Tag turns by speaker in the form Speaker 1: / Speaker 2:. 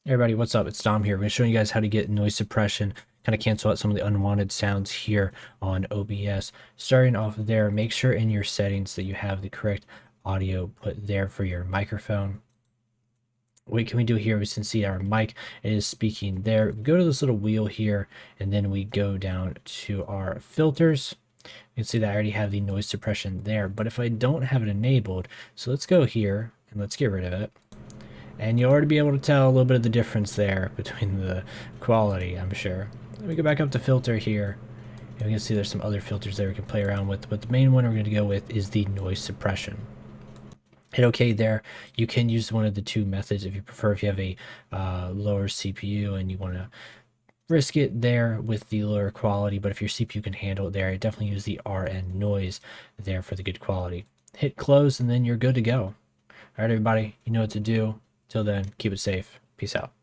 Speaker 1: Hey everybody, what's up? It's Dom here. I'm going to show you guys how to get noise suppression, kind of cancel out some of the unwanted sounds here on OBS. Starting off there, make sure in your settings that you have the correct audio put there for your microphone. What can we do here? We can see our mic is speaking there. We go to this little wheel here, and then we go down to our filters. You can see that I already have the noise suppression there, but if I don't have it enabled, so let's go here and let's get rid of it. And you'll already be able to tell a little bit of the difference there between the quality, I'm sure. Let me go back up to filter here. And we can see there's some other filters there we can play around with, but the main one we're going to go with is the noise suppression. Hit OK there. You can use one of the two methods if you prefer, if you have a lower CPU and you want to risk it there with the lower quality, but if your CPU can handle it there, I definitely use the RN noise there for the good quality. Hit close and then you're good to go. All right, everybody, you know what to do. Till then, keep it safe. Peace out.